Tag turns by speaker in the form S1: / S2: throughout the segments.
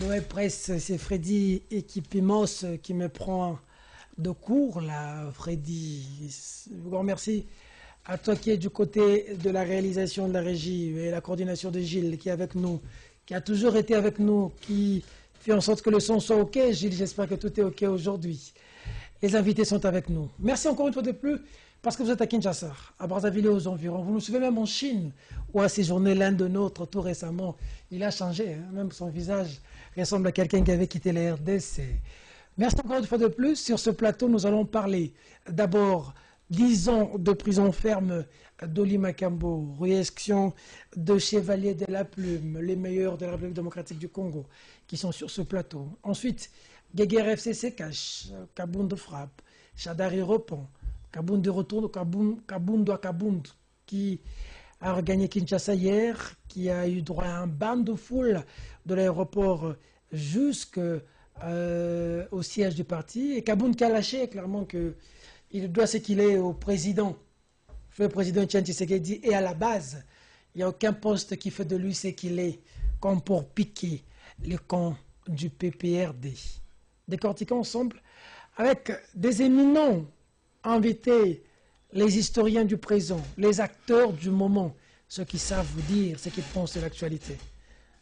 S1: de presse, c'est Freddy Equipimos qui me prend de cours là, Freddy. Je vous remercie à toi qui es du côté de la réalisation de la régie et la coordination de Gilles qui est avec nous, qui a toujours été avec nous, qui fait en sorte que le son soit OK. Gilles, j'espère que tout est OK aujourd'hui. Les invités sont avec nous. Merci encore une fois de plus parce que vous êtes à Kinshasa, à Brazzaville et aux environs. Vous nous suivez même en Chine où a séjourné l'un de nôtres tout récemment. Il a changé, hein, même son visage ressemble à quelqu'un qui avait quitté la RDC. Merci encore une fois de plus. Sur ce plateau, nous allons parler d'abord 10 ans de prison ferme d'Oli Makambo, réaction de Chevalier de la Plume, les meilleurs de la République démocratique du Congo, qui sont sur ce plateau. Ensuite, Guéguerre FCC Cash, Kabound de frappe, Chadari Repon, Kabound de retour, Kabound à Kabound, qui a regagné Kinshasa hier, qui a eu droit à un bain de foule de l'aéroport jusqu'au siège du parti, et Kabound qui a lâché clairement qu'il doit ce qu'il est au président, le président Etienne Tshisekedi, et à la base, il n'y a aucun poste qui fait de lui ce qu'il est, comme pour piquer les camps du PPRD. Décortiquons ensemble avec des éminents invités, les historiens du présent, les acteurs du moment, ceux qui savent vous dire ce qu'ils pensent de l'actualité.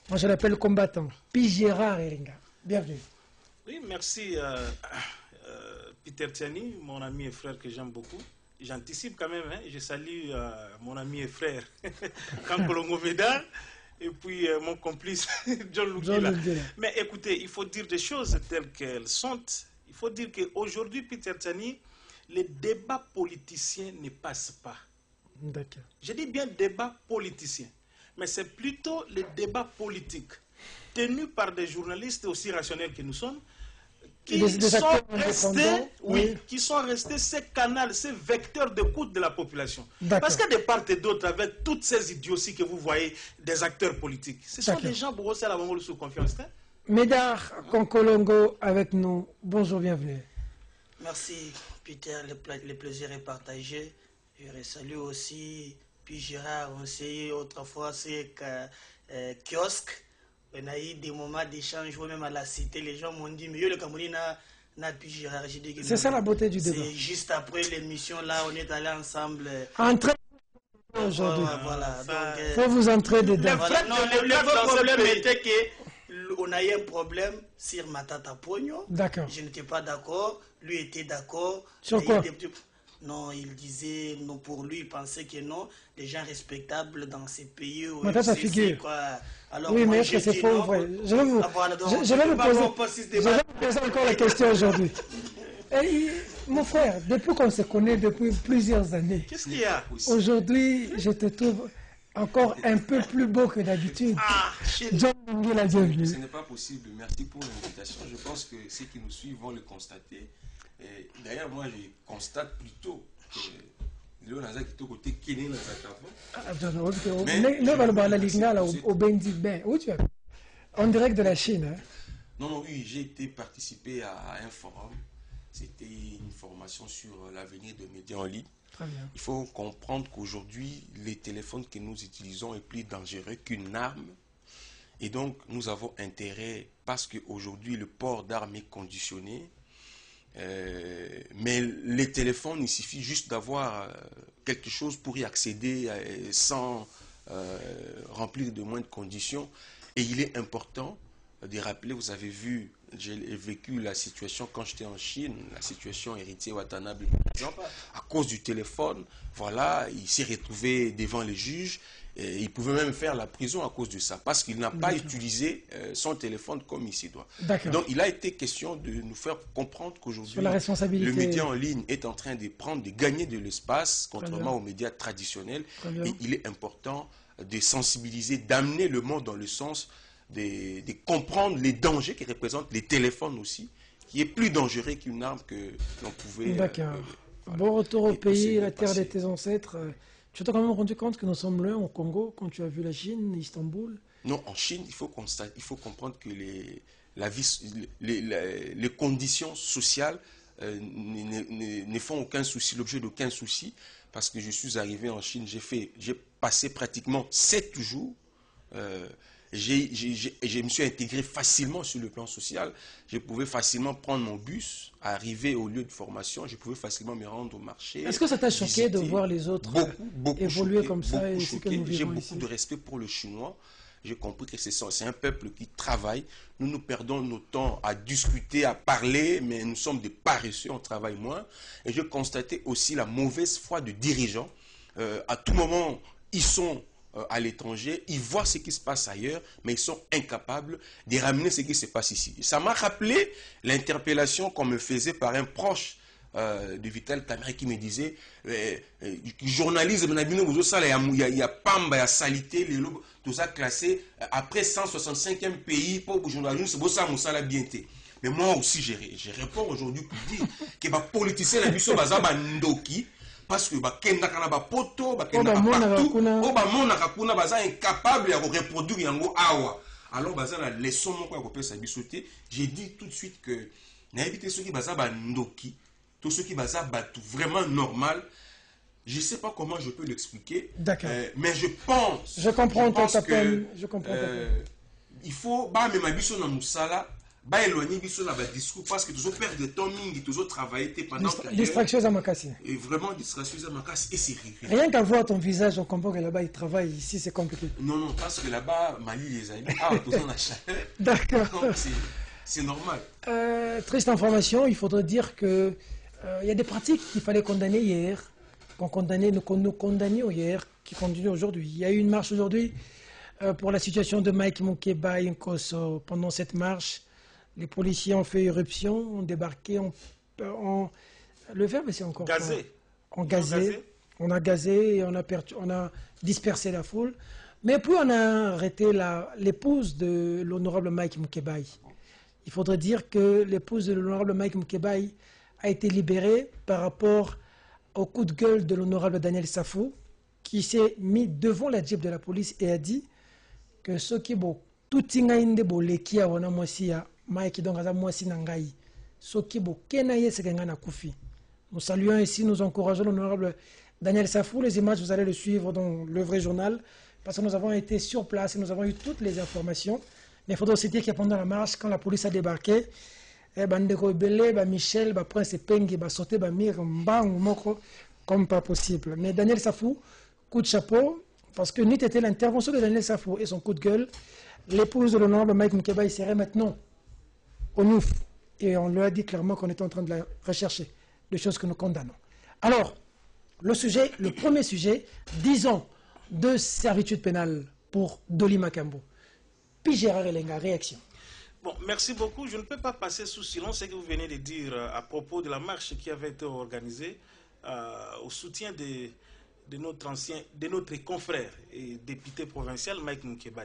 S1: Moi, je l'appelle combattant, Pi Gérard Eringa. Bienvenue.
S2: Oui, merci Peter Tiani, mon ami et frère que j'aime beaucoup. J'anticipe quand même, hein, je salue mon ami et frère Kankolo Veda et puis mon complice John Lugila. Mais écoutez, il faut dire des choses telles qu'elles sont. Il faut dire qu'aujourd'hui, Peter Tiani, les débats politiciens ne passent pas.
S1: D'accord.
S2: Je dis bien débat politicien, mais c'est plutôt les débats politiques tenus par des journalistes aussi rationnels que nous sommes, qui sont restés ces canaux, ces vecteurs d'écoute de la population. Parce que de part et d'autre, avec toutes ces idioties que vous voyez des acteurs politiques, ce sont des gens pour la sous confiance. Hein?
S1: Médard Konkolongo avec nous. Bonjour, bienvenue.
S3: Merci Peter, le plaisir est partagé. Je salue aussi puis Gérard, on s'est autrefois c'est kiosque. On a eu des moments d'échange, même à la cité, les gens m'ont dit, mais le Cameroun n'a plus Gérard.
S1: C'est ça la beauté du débat.
S3: C'est juste après l'émission, là, on est allés ensemble.
S1: Entrez aujourd'hui.
S3: Voilà.
S1: Il faut vous entrer dedans.
S3: Le vrai problème était qu'on a eu un problème sur Matata Pogno.
S1: D'accord.
S3: Je n'étais pas d'accord, lui était d'accord.
S1: Sur quoi?
S3: Non, il disait, non, pour lui, il pensait que non, des gens respectables dans ces pays.
S1: Matata figure.
S3: Alors,
S1: oui, mais est-ce que c'est faux? Je vais vous poser encore la question aujourd'hui. Mon frère, depuis qu'on se connaît depuis plusieurs années,
S2: qu'est-ce qu'il y a?
S1: Aujourd'hui, je te trouve encore un peu plus beau que d'habitude. John Lungila, bienvenue.
S4: Ce n'est pas possible. Merci pour l'invitation. Je pense que ceux qui nous suivent vont le constater. D'ailleurs, moi, je constate plutôt que Léo Naza qui est au côté Kéné dans sa cave.
S1: En direct de la Chine. Hein?
S4: Non, oui, j'ai été participer à un forum. C'était une formation sur l'avenir des médias en ligne.
S1: Très bien.
S4: Il faut comprendre qu'aujourd'hui, les téléphones que nous utilisons est plus dangereux qu'une arme. Et donc, nous avons intérêt, parce qu'aujourd'hui, le port d'armes est conditionné. Mais les téléphones, il suffit juste d'avoir quelque chose pour y accéder sans remplir de moindres conditions. Et il est important de rappeler, vous avez vu, j'ai vécu la situation quand j'étais en Chine, la situation héritier Watanabe, par exemple, à cause du téléphone, voilà, il s'est retrouvé devant les juges. Et il pouvait même faire la prison à cause de ça, parce qu'il n'a pas utilisé son téléphone comme il s'y doit. Donc il a été question de nous faire comprendre qu'aujourd'hui, le média en ligne est en train de gagner de l'espace, contrairement aux médias traditionnels. Et il est important de sensibiliser, d'amener le monde dans le sens de comprendre les dangers que représentent les téléphones aussi, qui est plus dangereux qu'une arme que l'on pouvait...
S1: D'accord. Bon retour au pays, la terre de tes ancêtres. Tu t'es quand même rendu compte que nous sommes loin au Congo quand tu as vu la Chine, Istanbul?
S4: Non, en Chine, il faut comprendre que les conditions sociales ne font aucun souci, l'objet d'aucun souci, parce que je suis arrivé en Chine, j'ai passé pratiquement 7 jours je me suis intégré facilement sur le plan social. Je pouvais facilement prendre mon bus, arriver au lieu de formation, je pouvais facilement me rendre au marché.
S1: Est-ce que ça t'a choqué de voir les autres évoluer
S4: choqué,
S1: comme ça et
S4: choqué.
S1: ce que nous
S4: J'ai
S1: vivons
S4: beaucoup
S1: ici?
S4: de respect pour le Chinois. J'ai compris que c'est un peuple qui travaille. Nous perdons nos temps à discuter, à parler, mais nous sommes des paresseux, on travaille moins. Et j'ai constaté aussi la mauvaise foi de dirigeants. À tout moment, ils sont à l'étranger, ils voient ce qui se passe ailleurs, mais ils sont incapables de ramener ce qui se passe ici. Ça m'a rappelé l'interpellation qu'on me faisait par un proche de Vital Kamerhe qui me disait journalisme, il y a pamba, il y a salité, tout ça classé après 165e pays pour le journalisme, c'est la bien. Mais moi aussi, je réponds aujourd'hui pour dire que les politiciens de Bisso Bazaba Ndoki, parce que Kenda Kanaba Poto, Kenda partout, Mona Baza incapable de reproduire Yango Awa. Alors, Baza la leçon, j'ai dit tout de suite que n'inviter ceux qui Bazaba Ndoki, tous ceux qui Baza Batou, vraiment normal. Je ne sais pas comment je peux l'expliquer, mais je pense.
S1: Je comprends ton
S4: appel.
S1: Je comprends.
S4: Il faut, mais ma biso na musala, éloigner biso na discours parce que toujours perdre de temps, toujours travailler pendant.
S1: Distraction à Makassi.
S4: Et vraiment distraction à Makassi et c'est
S1: rien qu'à voir ton visage, on comprend que là-bas il travaille. Ici c'est compliqué.
S4: Non, parce que là-bas Mali les amis.
S1: D'accord.
S4: C'est normal.
S1: Triste information. Il faudrait dire que il y a des pratiques qu'il fallait condamner hier. Qu'on nous condamnions hier, qui continuent aujourd'hui. Il y a eu une marche aujourd'hui pour la situation de Mike Mukeba Nkosso. Pendant cette marche, les policiers ont fait éruption, ont débarqué, le verbe c'est encore
S2: gazé.
S1: On a gazé et on a dispersé la foule. Mais puis on a arrêté l'épouse de l'honorable Mike Mukeba. Il faudrait dire que l'épouse de l'honorable Mike Mukeba a été libérée par rapport au coup de gueule de l'honorable Daniel Safou, qui s'est mis devant la jeep de la police et a dit que ce qui est beau, tout ingaïnde beau, les qui a wana moisia, Mike donc aza moisi nangai, ce qui est beau, kenaye se gangana koufi. Nous saluons ici, nous encourageons l'honorable Daniel Safou. Les images, vous allez le suivre dans le vrai journal, parce que nous avons été sur place et nous avons eu toutes les informations. Mais il faudra aussi dire que pendant la marche, quand la police a débarqué, Bandeko Belé, Michel, Prince Pengi, sauté, Mir, Moko, comme pas possible. Mais Daniel Safou, coup de chapeau, parce que n'eût été l'intervention de Daniel Safou et son coup de gueule, l'épouse de l'honorable Mike Mukeba serait maintenant au NOUF. Et on lui a dit clairement qu'on était en train de la rechercher, des choses que nous condamnons. Alors, le premier sujet, 10 ans de servitude pénale pour Dolly Makambo. Puis Gérard Elenga, réaction.
S2: Bon, merci beaucoup. Je ne peux pas passer sous silence ce que vous venez de dire à propos de la marche qui avait été organisée au soutien de notre confrère et député provincial Mike Mukeba.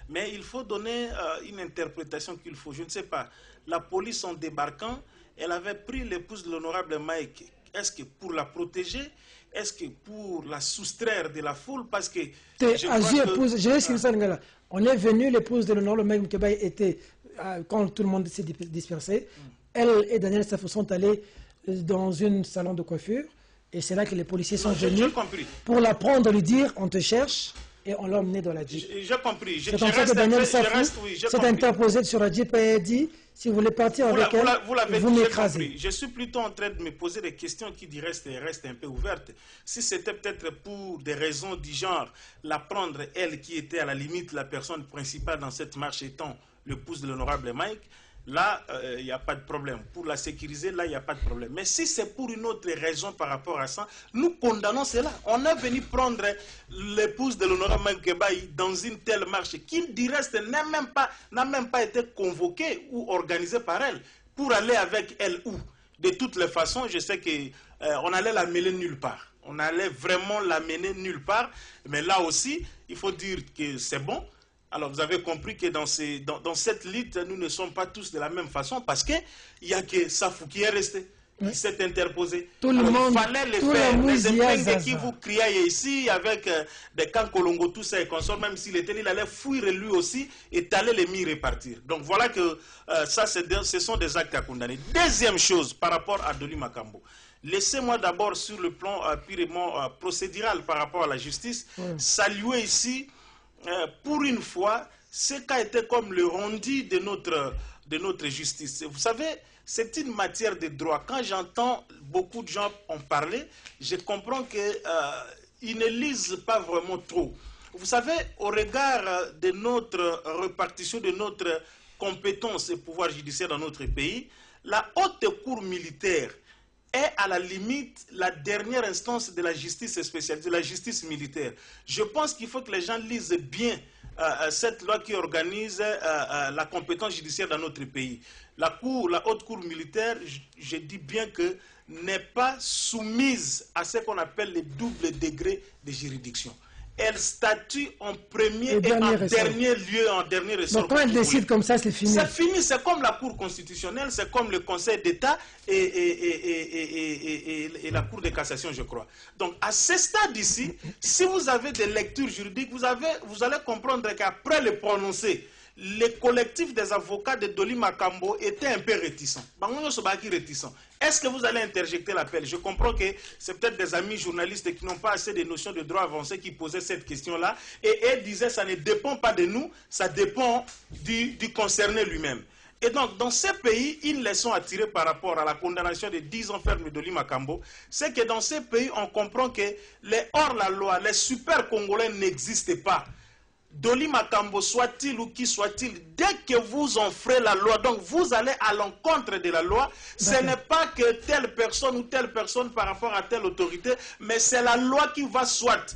S2: Mais il faut donner une interprétation qu'il faut. Je ne sais pas. La police, en débarquant, elle avait pris l'épouse de l'honorable Mike. Est-ce que pour la protéger? Est-ce que pour la soustraire de la foule? Parce que...
S1: On est venu, l'épouse de l'honorable Mike Mukeba était... Quand tout le monde s'est dispersé, elle et Daniel Safou sont allés dans un salon de coiffure et c'est là que les policiers sont venus pour la prendre, lui dire on te cherche et on l'a emmené dans la Jeep.
S2: J'ai compris.
S1: C'est comme ça que Daniel Safou s'est interposé sur la Jeep et a dit si vous voulez partir avec elle, vous m'écrasez.
S2: Je suis plutôt en train de me poser des questions qui restent un peu ouvertes. Si c'était peut-être pour des raisons du genre, la prendre, elle qui était à la limite la personne principale dans cette marche étant l'épouse de l'honorable Mike, là, il n'y a pas de problème. Pour la sécuriser, là, il n'y a pas de problème. Mais si c'est pour une autre raison par rapport à ça, nous condamnons cela. On est venu prendre l'épouse de l'honorable Mike Mukeba dans une telle marche qui, du reste, n'a même pas été convoquée ou organisée par elle pour aller avec elle où. De toutes les façons, je sais qu'on allait la mêler nulle part. On allait vraiment la mener nulle part. Mais là aussi, il faut dire que c'est bon. Alors, vous avez compris que dans cette lutte, nous ne sommes pas tous de la même façon parce qu'il n'y a que Safou qui est resté, qui s'est interposé.
S1: Il
S2: fallait le faire. Les impingues qui vous criaient ici avec des camps Kolongo, tout ça et consorts, même s'il était, il allait fuir lui aussi et aller les mis repartir. Donc, voilà que ça, ce sont des actes à condamner. Deuxième chose, par rapport à Dolly Makambo. Laissez-moi d'abord, sur le plan purement procédural par rapport à la justice, saluer ici pour une fois, ce cas était comme le rendu de notre justice. Vous savez, c'est une matière de droit. Quand j'entends beaucoup de gens en parler, je comprends qu'ils ne lisent pas vraiment trop. Vous savez, au regard de notre répartition, de notre compétence et pouvoir judiciaire dans notre pays, la haute cour militaire est à la limite la dernière instance de la justice spécialisée, de la justice militaire. Je pense qu'il faut que les gens lisent bien cette loi qui organise la compétence judiciaire dans notre pays. La haute cour militaire, je dis bien que n'est pas soumise à ce qu'on appelle les doubles degrés de juridiction. Elle statue en premier et en dernier lieu, en dernier ressort.
S1: Donc quand elle décide comme ça, c'est fini.
S2: C'est fini, c'est comme la Cour constitutionnelle, c'est comme le Conseil d'État et la Cour de cassation, je crois. Donc à ce stade ici, si vous avez des lectures juridiques, vous allez comprendre qu'après le prononcé, les collectifs des avocats de Dolly Makambo étaient un peu réticents. Est-ce que vous allez interjecter l'appel? Je comprends que c'est peut-être des amis journalistes qui n'ont pas assez de notions de droit avancé qui posaient cette question-là. Et elles disaient ça ne dépend pas de nous, ça dépend du concerné lui-même. Et donc, dans ces pays, une leçon à tirer par rapport à la condamnation de 10 ans ferme de Dolly Makambo, c'est que dans ces pays, on comprend que les hors-la-loi, les super-congolais n'existent pas. Dolly Makambo, soit-il ou qui soit-il, dès que vous en ferez la loi, donc vous allez à l'encontre de la loi, ce n'est pas que telle personne ou telle personne par rapport à telle autorité, mais c'est la loi qui va soit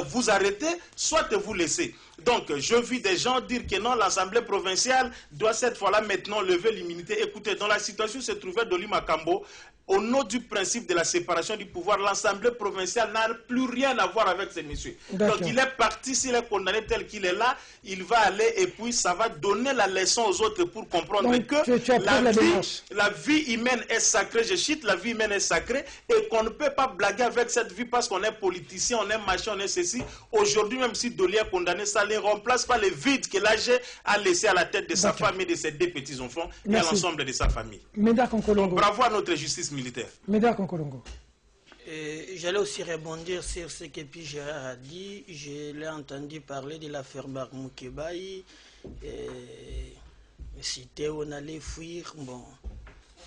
S2: vous arrêter, soit vous laisser. Donc, je vis des gens dire que non, l'Assemblée provinciale doit cette fois-là maintenant lever l'immunité. Écoutez, dans la situation où se trouvait Dolly Makambo, au nom du principe de la séparation du pouvoir, l'Assemblée provinciale n'a plus rien à voir avec ces messieurs. Donc il est parti, s'il est condamné tel qu'il est là, il va aller et puis ça va donner la leçon aux autres pour comprendre
S1: donc,
S2: que la vie humaine est sacrée, je cite, la vie humaine est sacrée et qu'on ne peut pas blaguer avec cette vie parce qu'on est politicien, on est machin, on est ceci. Aujourd'hui, même si Dolly est condamné, ça ne remplace pas le vide que l'âge a laissé à la tête de sa femme et de ses 2 petits-enfants et à l'ensemble de sa famille. Donc bravo à notre justice militaire.
S3: J'allais aussi rebondir sur ce que Pi Gérard a dit. Je l'ai entendu parler de l'affaire Barmoukebaï. Cité où on allait fuir. Bon,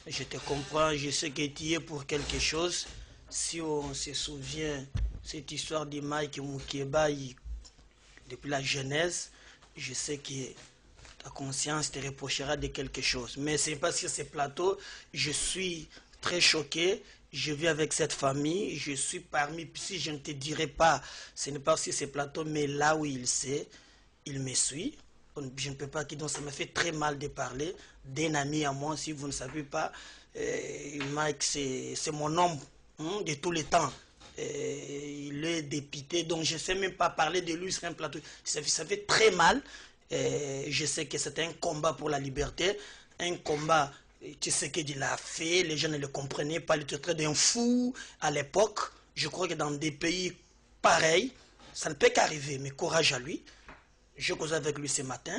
S3: je te comprends, je sais que tu es pour quelque chose. Si on se souvient, cette histoire de Mike Moukebaï, depuis la Genèse, je sais que ta conscience te reprochera de quelque chose. Mais c'est pas sur ces plateaux, je suis très choqué, je vis avec cette famille, je suis parmi, si je ne te dirai pas, ce n'est pas sur ces plateaux, mais là où il sait, il me suit. Je ne peux pas quitter, donc ça me fait très mal de parler d'un ami à moi, si vous ne savez pas. Mike, c'est mon homme de tous les temps. Il est député, donc je ne sais même pas parler de lui sur un plateau. Ça fait très mal. Je sais que c'est un combat pour la liberté, un combat. Tu sais qu'il a fait, les gens ne le comprenaient pas, il était très d'un fou à l'époque. Je crois que dans des pays pareils, ça ne peut qu'arriver, mais courage à lui. Je cause avec lui ce matin,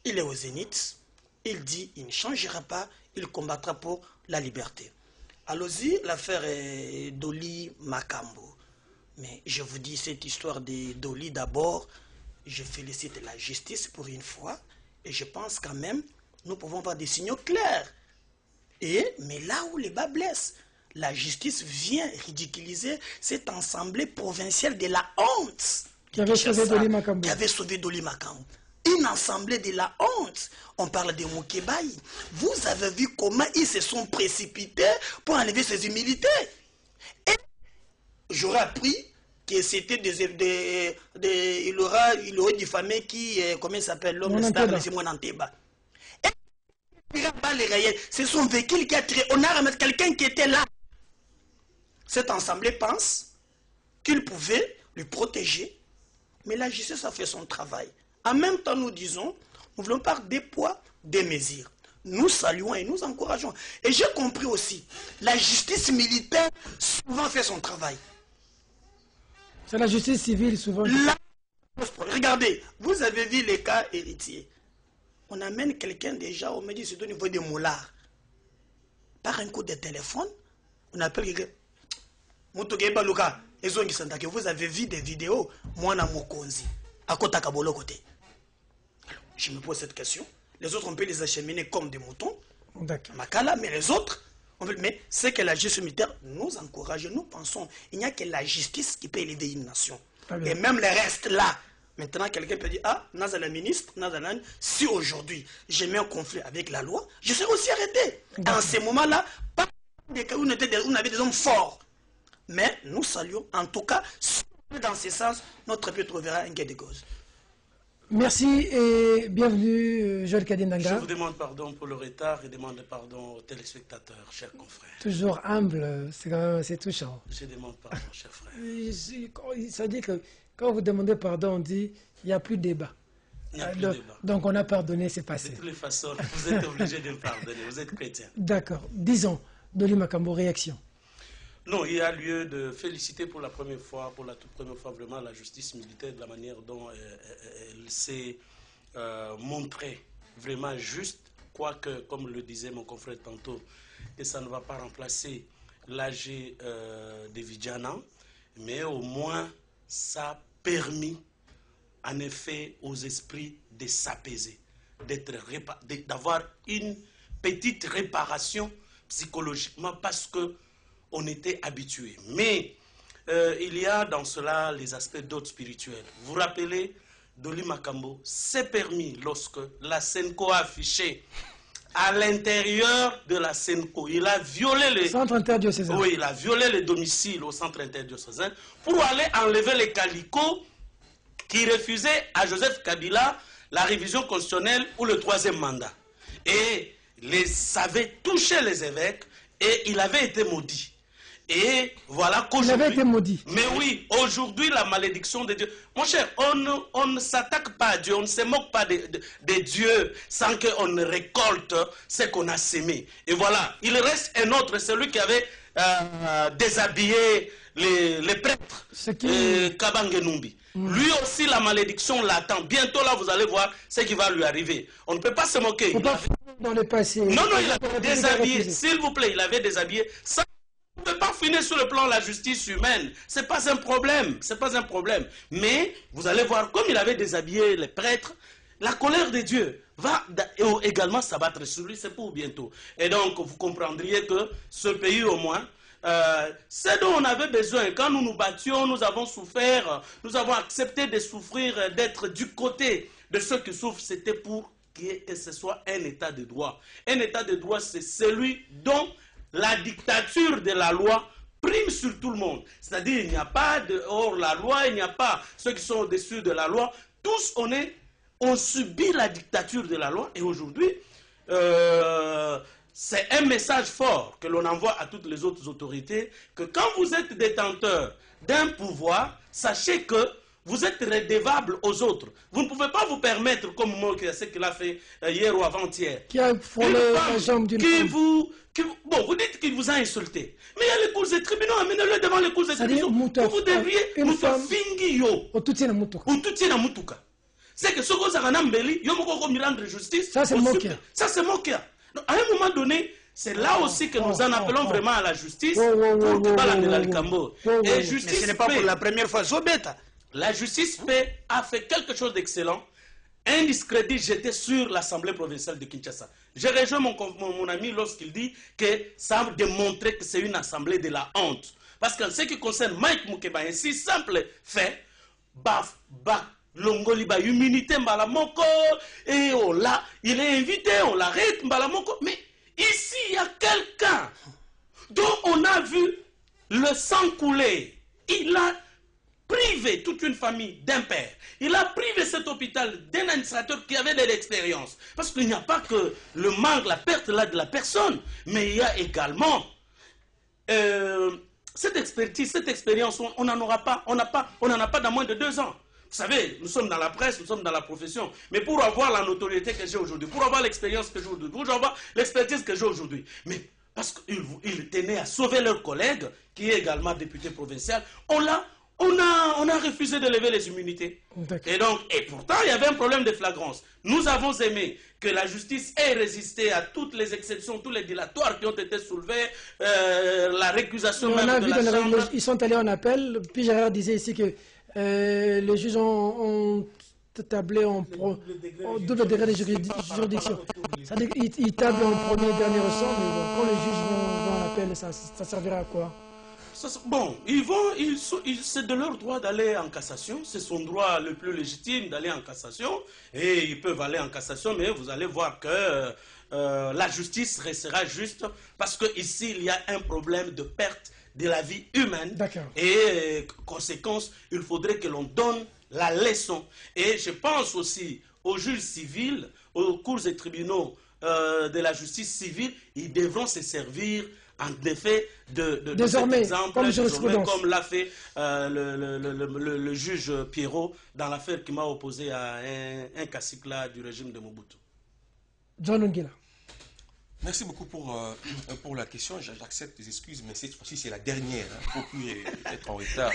S3: il est au Zénith, il dit il ne changera pas, il combattra pour la liberté. Allons-y, l'affaire est Dolly Makambo. Mais je vous dis cette histoire de Dolly d'abord, je félicite la justice pour une fois, et je pense quand même nous pouvons avoir des signaux clairs. Mais là où les bas blessent, la justice vient ridiculiser cette assemblée provinciale de la honte
S1: qui avait sauvé Dolly Makambo.
S3: Qui avait sauvé Dolly Makambo. Une assemblée de la honte. On parle de Moukebaï. Vous avez vu comment ils se sont précipités pour enlever ces humilités. Et j'aurais appris que c'était il aurait diffamé qui, comment il s'appelle, l'homme star, c'est mon Anteba. C'est son véhicule qui a tiré. On a remis quelqu'un qui était là. Cette assemblée pense qu'il pouvait lui protéger, mais la justice a fait son travail. En même temps, nous disons, nous voulons par des poids, des mesures. Nous saluons et nous encourageons. Et j'ai compris aussi, la justice militaire souvent fait son travail.
S1: C'est la justice civile souvent.
S3: Regardez, vous avez vu les cas héritiers. On amène quelqu'un déjà, on me dit c'est au niveau des moulards. Par un coup de téléphone, on appelle quelqu'un. Vous avez vu des vidéos, moi na Mokonzi, à Kota Kabolo côté. Je me pose cette question. Les autres, on peut les acheminer comme des moutons.
S1: D'accord.
S3: Makala, mais les autres, mais c'est que la justice militaire nous encourage. Nous pensons, il n'y a que la justice qui peut aider une nation. Et même le reste là. Maintenant, quelqu'un peut dire, ah, Nazala ministre, Nazala, si aujourd'hui j'ai mis un conflit avec la loi, je serai aussi arrêté. En ces moments-là, pas des cas où on avait des hommes forts. Mais nous saluons, en tout cas, dans ce sens, notre pays trouvera un gain de cause.
S1: Merci et bienvenue, Joël Kadinanga.
S5: Je vous demande pardon pour le retard et demande pardon aux téléspectateurs, chers confrères.
S1: Toujours humble, c'est touchant.
S5: Je demande pardon, chers frères.
S1: Ça dit que quand vous demandez pardon, on dit il n'y a plus de débat.
S5: Il n'y a plus de débat.
S1: Donc on a pardonné, c'est passé.
S5: De toutes les façons, vous êtes obligé de me pardonner, vous êtes chrétien.
S1: D'accord. Disons, Dolly Makambo, réaction.
S5: Non, il y a lieu de féliciter pour la première fois, pour la toute première fois vraiment la justice militaire de la manière dont elle s'est montrée vraiment juste, quoique, comme le disait mon confrère tantôt, que ça ne va pas remplacer l'AG de Vidjana, mais au moins ça a permis en effet aux esprits de s'apaiser, d'avoir une petite réparation psychologiquement parce que on était habitué. Mais il y a dans cela les aspects d'autres spirituels. Vous vous rappelez, Dolly Makambo s'est permis, lorsque la Senko a affiché à l'intérieur de la Senko, il a violé le
S1: centre interdiocésain.
S5: Oui, il a violé le domicile au centre interdiocésain pour aller enlever les calicots qui refusaient à Joseph Kabila la révision constitutionnelle ou le 3e mandat. Et ça avait touché les évêques et il avait été maudit. Et voilà qu'aujourd'hui...
S1: Il avait été maudit.
S5: Mais oui, aujourd'hui, la malédiction de Dieu... Mon cher, on ne s'attaque pas à Dieu, on ne se moque pas de Dieu sans qu'on ne récolte ce qu'on a sémé. Et voilà, il reste un autre, celui qui avait déshabillé les prêtres, Kabange Numbi. Lui aussi, la malédiction l'attend. Bientôt, là, vous allez voir ce qui va lui arriver. On ne peut pas se moquer.
S1: Il ne faut pas finir dans le passé.
S5: Non, il avait déshabillé. S'il vous plaît, il avait déshabillé. Ça ne peut pas finir sur le plan de la justice humaine. Ce n'est pas un problème. C'est pas un problème. Mais, vous allez voir, comme il avait déshabillé les prêtres, la colère de Dieu va également s'abattre sur lui. C'est pour bientôt. Et donc, vous comprendriez que ce pays, au moins, c'est dont on avait besoin. Quand nous nous battions, nous avons souffert, nous avons accepté de souffrir, d'être du côté de ceux qui souffrent. C'était pour que ce soit un état de droit. Un état de droit, c'est celui dont la dictature de la loi prime sur tout le monde. C'est-à-dire, il n'y a pas de hors la loi, il n'y a pas ceux qui sont au-dessus de la loi. Tous, on subit la dictature de la loi. Et aujourd'hui, c'est un message fort que l'on envoie à toutes les autres autorités, que quand vous êtes détenteur d'un pouvoir, sachez que vous êtes redevable aux autres. Vous ne pouvez pas vous permettre, comme moi, ce qu'il a fait hier ou avant-hier.
S1: Qui a frôlé la jambe d'une femme.
S5: Bon, vous dites qu'il vous a insulté. Mais il y a les cours des tribunaux, amenez-le devant les cours des tribunaux. Vous devriez nous faire fingio.
S1: Ou tout na mutuka.
S5: C'est que ce que vous avez mbeli, yo moko ko rendre justice.
S1: Ça c'est moquer.
S5: Ça c'est moquer. À un moment donné, c'est là aussi que nous en appelons vraiment à la justice pour la Likambo. Et justice,
S3: mais ce n'est pas pour la première fois.
S5: La justice a fait quelque chose d'excellent. Un discrédit jeté sur l'Assemblée provinciale de Kinshasa. J'ai rejoint mon ami lorsqu'il dit que ça a démontré que c'est une assemblée de la honte. Parce qu'en ce qui concerne Mike Moukeba, un si simple fait, Longoliba, immunité Mbalamoko, et il est invité, on l'arrête Mbalamoko. Mais ici, il y a quelqu'un dont on a vu le sang couler. Il a privé toute une famille d'un père. Il a privé cet hôpital d'un administrateur qui avait de l'expérience. Parce qu'il n'y a pas que le manque, la perte là de la personne, mais il y a également cette expertise, cette expérience, on n'en aura pas, on n'en a pas dans moins de 2 ans. Vous savez, nous sommes dans la presse, nous sommes dans la profession. Mais pour avoir la notoriété que j'ai aujourd'hui, pour avoir l'expérience que j'ai aujourd'hui, pour avoir l'expertise que j'ai aujourd'hui, mais parce qu'ils tenaient à sauver leur collègue, qui est également député provincial, on a refusé de lever les immunités. Et pourtant, il y avait un problème de flagrance. Nous avons aimé que la justice ait résisté à toutes les exceptions, tous les dilatoires qui ont été soulevés, la récusation même de la Chambre.
S1: Ils sont allés en appel. Puis Gérard disait ici que les juges ont tabler en double degré de juridiction. C'est-à-dire qu'ils tablent en premier et dernier ressort, mais bon, quand les juges vont en appel, ça servira à quoi?
S5: Bon, c'est de leur droit d'aller en cassation, c'est son droit le plus légitime d'aller en cassation, et ils peuvent aller en cassation, mais vous allez voir que la justice restera juste, parce qu'ici, il y a un problème de perte de la vie humaine, et conséquence, il faudrait que l'on donne la leçon. Et je pense aussi aux juges civils, aux cours et tribunaux de la justice civile, ils devront se servir en effet de cet exemple, comme l'a fait le juge Pierrot dans l'affaire qui m'a opposé à un cacique là du régime de Mobutu.
S1: John Ongila.
S4: Merci beaucoup pour la question. J'accepte les excuses, mais cette fois-ci, c'est la dernière. Il ne faut plus être en retard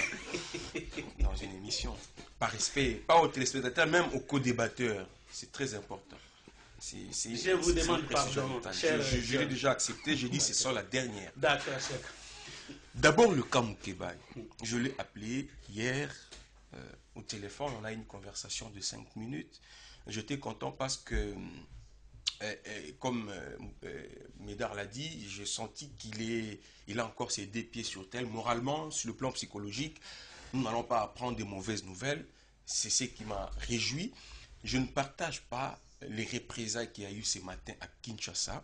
S4: dans une émission. Par respect, pas aux téléspectateurs, même aux co-débatteurs. C'est très important.
S5: Je vous demande pardon.
S4: Je l'ai déjà accepté. J'ai dit que c'est ça la dernière.
S5: D'accord, chef.
S4: D'abord, le cas Mukebai. Je l'ai appelé hier au téléphone. On a eu une conversation de 5 minutes. J'étais content parce que comme Médard l'a dit, j'ai senti qu'il a encore ses 2 pieds sur terre. Moralement, sur le plan psychologique, nous n'allons pas apprendre de mauvaises nouvelles. C'est ce qui m'a réjoui. Je ne partage pas les représailles qu'il y a eu ce matin à Kinshasa,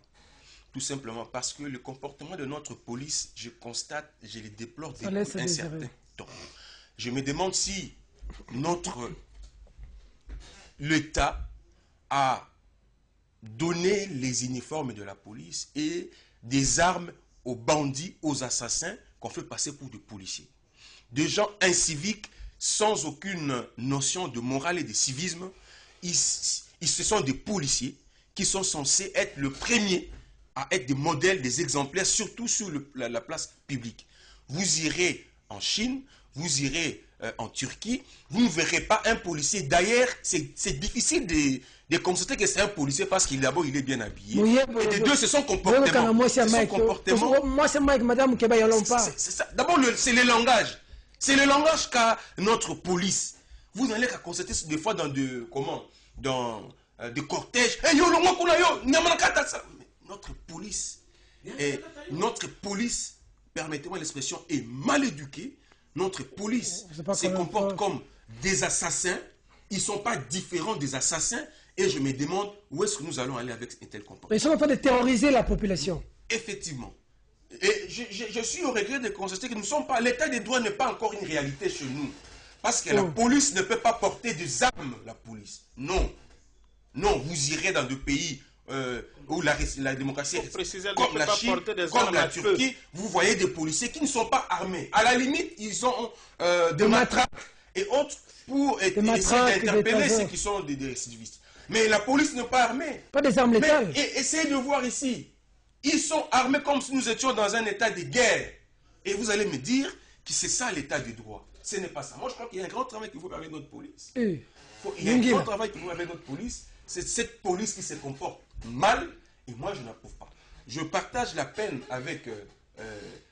S4: tout simplement parce que le comportement de notre police, je constate, je le déplore depuis un certain temps. Je me demande si l'État a donner les uniformes de la police et des armes aux bandits, aux assassins qu'on fait passer pour des policiers. Des gens inciviques, sans aucune notion de morale et de civisme, ce sont des policiers qui sont censés être le premier à être des modèles, des exemplaires, surtout sur la place publique. Vous irez en Chine, vous irez en Turquie, vous ne verrez pas un policier. D'ailleurs, c'est difficile de constater que c'est un policier parce qu'il d'abord il est bien habillé. Oui, et de deux, c'est son comportement.
S1: Moi, c'est Mike, madame Keba
S4: D'abord, c'est le langage. C'est le langage qu'a notre police. Vous n'allez qu'à constater des fois dans des cortèges. Notre police, permettez-moi l'expression, est mal éduquée. Notre police se comporte comme des assassins. Ils ne sont pas différents des assassins. Et je me demande où est-ce que nous allons aller avec un tel comportement.
S1: Ils sont en train de terroriser la population.
S4: Effectivement. Et je suis au regret de constater que nous ne sommes pas... L'état des droits n'est pas encore une réalité chez nous. Parce que la police ne peut pas porter des armes, la police. Non. Non, vous irez dans des pays où la démocratie est comme la Chine, comme la Turquie. Vous voyez des policiers qui ne sont pas armés. À la limite, ils ont des matraques et autres pour essayer d'interpeller ceux qui sont des récidivistes. Mais la police n'est pas armée.
S1: Pas des armes létales.
S4: Mais essayez de voir ici. Ils sont armés comme si nous étions dans un état de guerre. Et vous allez me dire que c'est ça l'état du droit. Ce n'est pas ça. Moi, je crois qu'il y a un grand travail qu'il faut faire avec notre police. Il y a un grand travail qu'il faut faire avec notre police. C'est cette police qui se comporte mal. Et moi, je n'approuve pas. Je partage la peine avec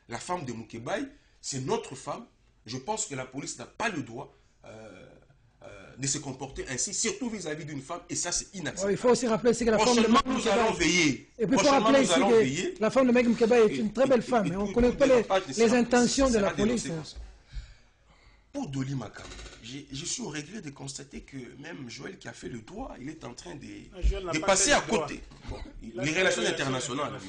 S4: la femme de Mukebai. C'est notre femme. Je pense que la police n'a pas le droit de se comporter ainsi, surtout vis-à-vis d'une femme, et ça c'est inacceptable.
S1: Il faut aussi rappeler que la femme de Mike
S4: nous allons veiller.
S1: Et puis il faut rappeler aussi que la femme de Mike Mukebai est une très belle femme, et on ne connaît pas les intentions de la police.
S4: Pour Dolly Makambo, je suis au regret de constater que même Joël qui a fait le droit, il est en train de passer à côté. Bon, les relations internationales.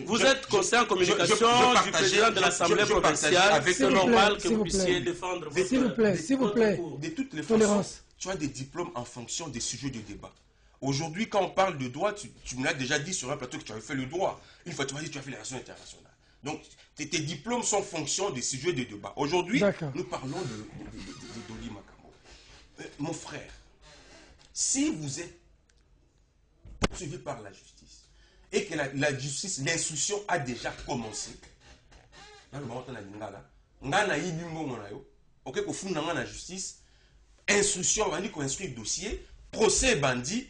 S5: Vous êtes conseiller en communication du président de l'Assemblée provinciale. C'est normal que vous puissiez défendre votre...
S1: S'il vous plaît.
S4: De toutes les façons, tu as des diplômes en fonction des sujets de débat. Aujourd'hui, quand on parle de droit, tu me l'as déjà dit sur un plateau que tu avais fait le droit. Une fois, tu m'as dit que tu as fait les relations internationales. Donc, tes diplômes sont en fonction des sujets de débat. Aujourd'hui, nous parlons de Dolly Makambo. Mon frère, si vous êtes poursuivi par la justice et que la justice, l'instruction a déjà commencé, la justice, instruction, on dit qu'on instruit le dossier, procès bandit,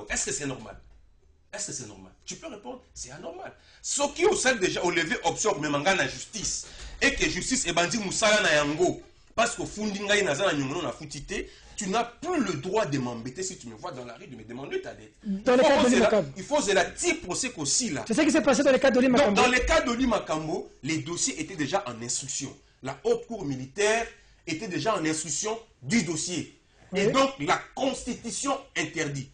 S4: est-ce que c'est normal? Est-ce que c'est normal? Tu peux répondre, c'est anormal. Ce qui au sein déjà au levé option mais manga la justice et que justice et bandit musala na yango parce qu'au fond, tu n'as plus le droit de m'embêter si tu me vois dans la rue, de me demander ta dette.
S1: Dans le cas de Limakambo.
S4: Il faut la type procès aussi là.
S1: C'est ce qui s'est passé dans le cas de Limakambo.
S4: Dans le cas de Limakambo, les dossiers étaient déjà en instruction. La haute cour militaire était déjà en instruction du dossier. Oui. Et donc, la Constitution interdit.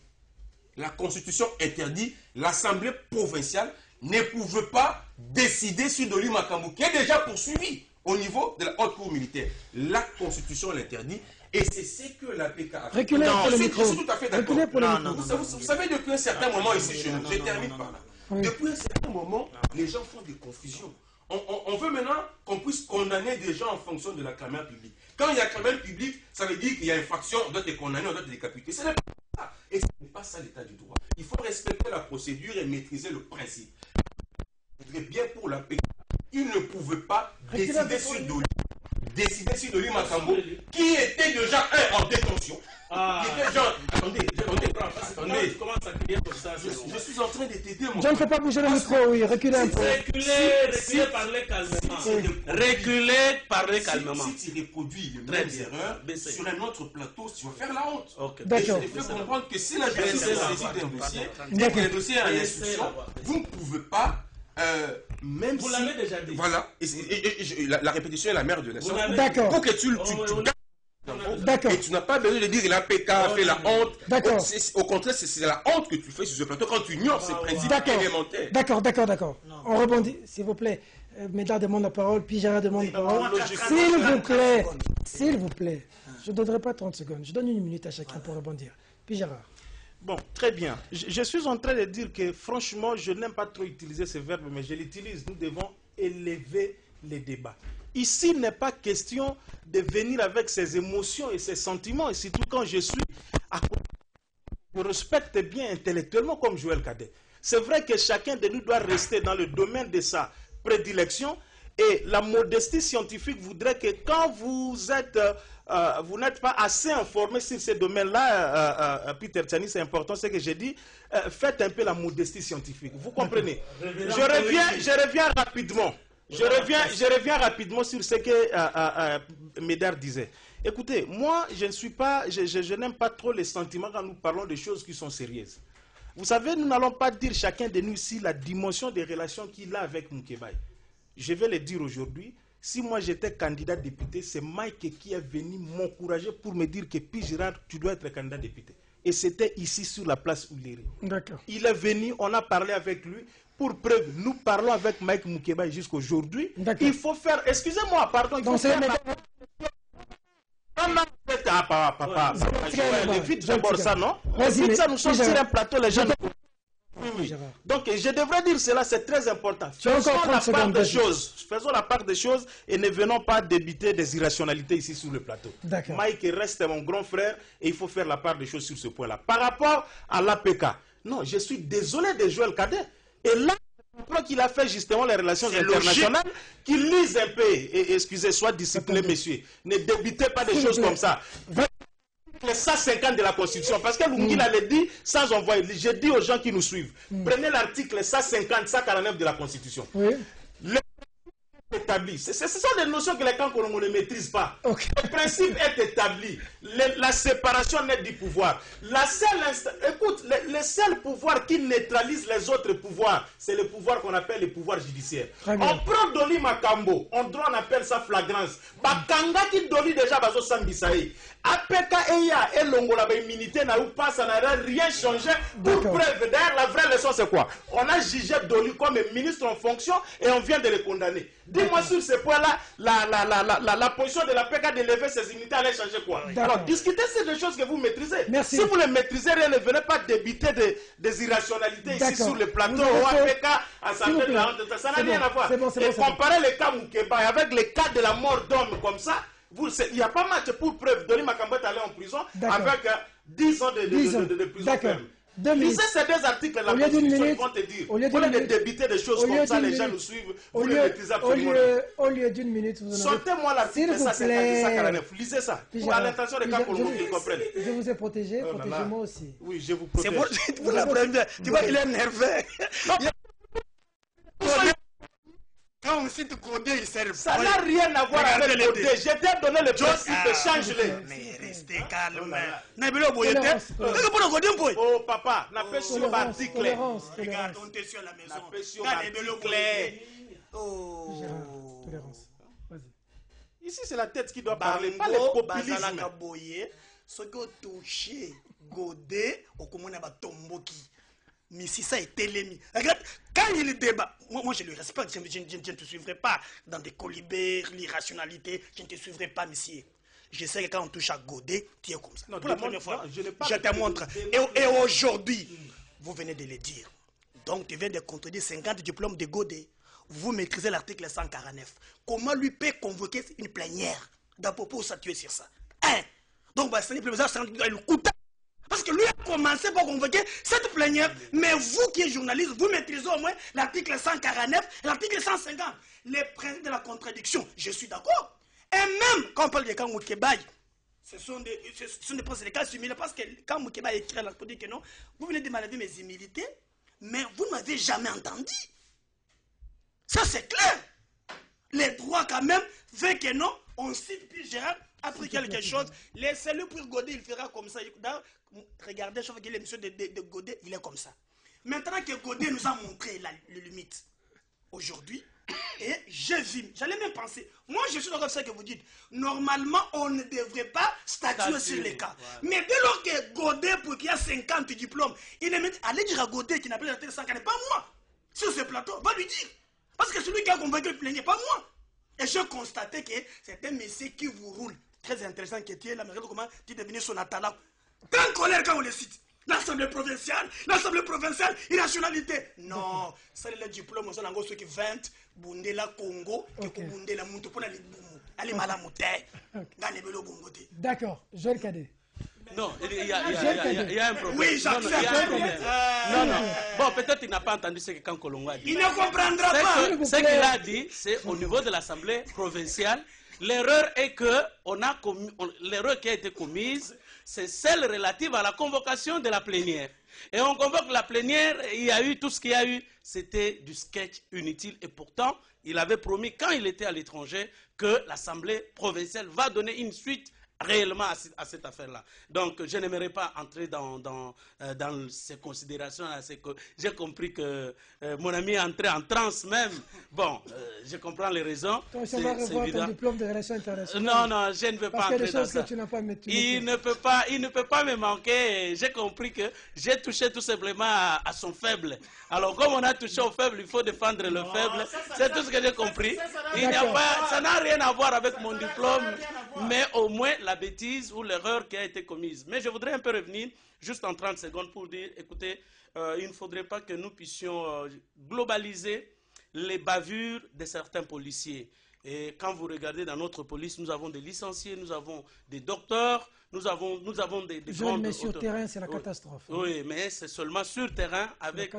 S4: La Constitution interdit, l'Assemblée provinciale ne pouvait pas décider sur Doli Makambo, qui est déjà poursuivi au niveau de la haute cour militaire. La Constitution l'interdit. Et c'est ce que la PK a fait.
S1: Reculez pour le micro.
S4: Je suis tout à fait d'accord. Vous savez, depuis un certain moment ici chez nous, je termine par là. Oui. Depuis un certain moment, les gens font des confusions. On veut maintenant qu'on puisse condamner des gens en fonction de la clameur publique. Quand il y a clameur publique, ça veut dire qu'il y a infraction, on doit te condamner, on doit te décapiter. Ce n'est pas ça. Et ce n'est pas ça l'état du droit. Il faut respecter la procédure et maîtriser le principe. Je voudrais bien pour la PK, il ne pouvait pas décider sur Doli Makambo, qui était déjà en détention.
S5: Ah,
S4: attendez.
S5: Tu commences à crier comme ça.
S4: Je suis en train de t'aider, mon
S1: Je ne fais pas bouger le micro, oui, reculez un peu.
S5: Reculez, parlez calmement. Reculez, parlez calmement.
S4: Si tu reproduis les mêmes erreurs sur un autre plateau, tu vas faire la honte.
S5: Okay.
S1: D'accord.
S4: Et je te fais comprendre que si la justice est saisie d'un dossier, et que le dossier est en instruction, vous ne pouvez pas... même
S5: vous l'avez déjà dit.
S4: Voilà. La répétition est la mère de la science.
S1: D'accord.
S4: Pour que tu
S1: D'accord.
S4: Et tu n'as pas besoin de dire la PK a fait la honte.
S1: D'accord.
S4: Au contraire, c'est la honte que tu fais sur ce plateau quand tu ignores ces principes élémentaires.
S1: D'accord. On rebondit, s'il vous plaît. Médard demande la parole, puis Gérard demande la parole. S'il vous plaît. Je ne donnerai pas 30 secondes. Je donne 1 minute à chacun pour rebondir. Puis Gérard.
S2: Bon, très bien. Je suis en train de dire que, franchement, je n'aime pas trop utiliser ce verbe, mais je l'utilise. Nous devons élever les débats. Ici, il n'est pas question de venir avec ses émotions et ses sentiments, et surtout quand je suis à côté. Je respecte bien intellectuellement comme Joël Cadet. C'est vrai que chacun de nous doit rester dans le domaine de sa prédilection, et la modestie scientifique voudrait que quand vous n'êtes pas assez informé sur ces domaines-là, Peter Tchani, c'est important, c'est que j'ai dit, faites un peu la modestie scientifique. Vous comprenez? Je reviens rapidement. Je reviens sur ce que Médard disait. Écoutez, moi, je n'aime pas trop les sentiments quand nous parlons de choses qui sont sérieuses. Vous savez, nous n'allons pas dire chacun de nous ici la dimension des relations qu'il a avec Moukébaye. Je vais le dire aujourd'hui. Si moi j'étais candidat député, c'est Mike qui est venu m'encourager pour me dire que Pi Girard, tu dois être candidat député. Et c'était ici sur la place Ouléry. D'accord. Il est venu, on a parlé avec lui. Pour preuve, nous parlons avec Mike Moukébaye jusqu'aujourd'hui. Il faut faire, excusez-moi, pardon, il faut faire vite d'abord ça, non? Vite ça, nous sommes sur un plateau, les gens... Oui. Donc, je devrais dire cela, c'est très important. Faisons la part des choses et ne venons pas débiter des irrationalités ici sur le plateau. Mike reste mon grand frère et il faut faire la part des choses sur ce point-là. Par rapport à l'APK, non, je suis désolé de Joël Cadet. Et là, qu'il a fait justement les relations internationales, qu'il lise un peu, et excusez, soit discipliné, messieurs. Ne débitez pas des choses comme ça. Les 150 de la Constitution, parce que Lungi l'a dit sans envoyer. Je dis aux gens qui nous suivent, prenez l'article 150, 149 de la Constitution. Oui. Établi. Ce sont des notions que les camps qu'on ne maîtrise pas. Okay. Le principe est établi. La séparation nette du pouvoir. Écoute, le seul pouvoir qui neutralise les autres pouvoirs, c'est le pouvoir qu'on appelle le pouvoir judiciaire. On prend Doli Makambo, on appelle ça flagrance. Bakanga qui Doli déjà bazo sambisaï. APK EIA et Longola immunité n'a pas, ça n'a rien changé. Pour preuve, d'ailleurs, la vraie leçon c'est quoi? On a jugé Doli comme ministre en fonction et on vient de le condamner. Dis-moi sur ce point-là, la position de la PK de lever ses immunités allait changer quoi? Alors, discutez c'est des choses que vous maîtrisez. Merci. Si vous ne maîtrisez rien, ne venez pas débiter des irrationalités ici sur le plateau au APK, Assemblée de la honte. Ça n'a rien à voir. Et comparer le cas Moukébaye avec le cas de la mort d'homme comme ça, il n'y a pas match pour preuve. Doli Makambo est allé en prison avec 10 ans de prison ferme. Lisez ces deux articles, la Constitution, ils vont te dire. Au lieu de débiter des choses comme ça, les gens nous suivent, vous le maîtrisez absolument.
S1: Au lieu d'une minute, vous en avez...
S2: Sortez-moi l'article 149, lisez ça. Pour à l'intention des cas pour qu'ils comprennent.
S1: Je vous ai protégé, protégez-moi aussi.
S2: Oui, je vous protège.
S3: C'est pour la première. Tu vois, il est nerveux.
S2: Non,
S6: quand on cite Godé, il sert.
S5: Ça n'a rien à voir avec le Godé. Je t'ai donné le principe, change-les.
S3: Mais restez calme.
S2: Oh papa, n'a pas sur l'article.
S3: Regarde, on était sur la maison.
S2: N'a pas sur l'article.
S3: Oh.
S1: Gérard, tolérance. Vas-y.
S2: Ici, c'est la tête qui doit parler, pas le
S3: Bango,
S2: populisme.
S3: bazalaka boye, ce qui a touché Godé, au commun à Tomboki. Mais si ça est télémi. Regarde, quand il débat, moi je le respecte, je ne te suivrai pas dans des colibés, l'irrationalité, je ne te suivrai pas, monsieur. Je sais que quand on touche à Godé, tu es comme ça.
S2: Non,
S3: pour la première fois,
S2: non, je n'ai pas
S3: je te montre. Et aujourd'hui, vous venez de le dire. Donc tu viens de contredire 50 diplômes de Godé. Vous maîtrisez l'article 149. Comment lui peut convoquer une plénière d'abord pour s'attuer sur ça? Donc, c'est le coup. Parce que lui a commencé par convoquer cette plénière, mais vous qui êtes journaliste, vous maîtrisez au moins l'article 149 et l'article 150. Les principes de la contradiction, je suis d'accord. Et même quand on parle de Kangou Kebaï, ce sont des cas similaires, parce que quand Moukeba écrit à l'article que non, vous venez de demander mes humilités, mais vous ne m'avez jamais entendu. Ça c'est clair. Les droits quand même, fait que non, on cite puis Gérard, après quelque chose, laissez-le pour Godé, il fera comme ça. Regardez, je vois que l'émission de Godé, il est comme ça. Maintenant que Godé nous a montré les limites, aujourd'hui, et j'ai vu, j'allais même penser, moi je suis d'accord avec ça que vous dites, normalement on ne devrait pas statuer sur les cas. Voilà. Mais dès lors que Godé, pour qu'il y a 50 diplômes, il est mis, allez dire à Godé qui n'a pas l'article 140, pas moi, sur ce plateau, va lui dire. Parce que celui qui a convaincu le plénier, pas moi. Et j'ai constaté que c'est un monsieur qui vous roule. Très intéressant que tu es là, mais regarde comment tu es devenu son atala. T'es en colère quand on le cite. L'Assemblée provinciale, irrationalité. Non, c'est le diplôme, on a ceux qui 20, Bundela Congo, qui Bundela Moutou pour la Liboumou. Allez, Malamouté, Ganebelo Bongote.
S1: D'accord, Joël Cadet.
S5: Non, il y a un problème.
S3: Oui, j'accepte.
S5: Non. Bon, peut-être qu'il n'a pas entendu ce que Kankolongo a dit.
S3: Il ne comprendra pas.
S5: Ce qu'il a dit, c'est au niveau de l'Assemblée provinciale, l'erreur est que l'erreur qui a été commise, c'est celle relative à la convocation de la plénière. Et on convoque la plénière, il y a eu tout ce qu'il y a eu, c'était du sketch inutile. Et pourtant, il avait promis, quand il était à l'étranger, que l'Assemblée provinciale va donner une suite réellement à cette affaire-là. Donc, je n'aimerais pas entrer dans ces considérations. J'ai compris que mon ami est entré en transe même. Bon, je comprends les raisons.
S1: Toi, ça va revoir ton diplôme de relations internationales.
S5: Non, je ne veux pas entrer dans ça.
S1: Que tu n'as pas
S5: il ne peut pas me manquer. J'ai compris que j'ai touché tout simplement à son faible. Alors, comme on a touché au faible, il faut défendre le faible. C'est tout ce que j'ai compris. Ça n'a rien à voir avec mon diplôme, mais au moins la bêtise ou l'erreur qui a été commise. Mais je voudrais un peu revenir, juste en 30 secondes, pour dire, écoutez, il ne faudrait pas que nous puissions globaliser les bavures de certains policiers. Et quand vous regardez dans notre police, nous avons des licenciés, nous avons des docteurs, nous avons des grandes...
S1: Mais sur terrain, c'est la catastrophe.
S5: Oui, mais c'est seulement sur terrain avec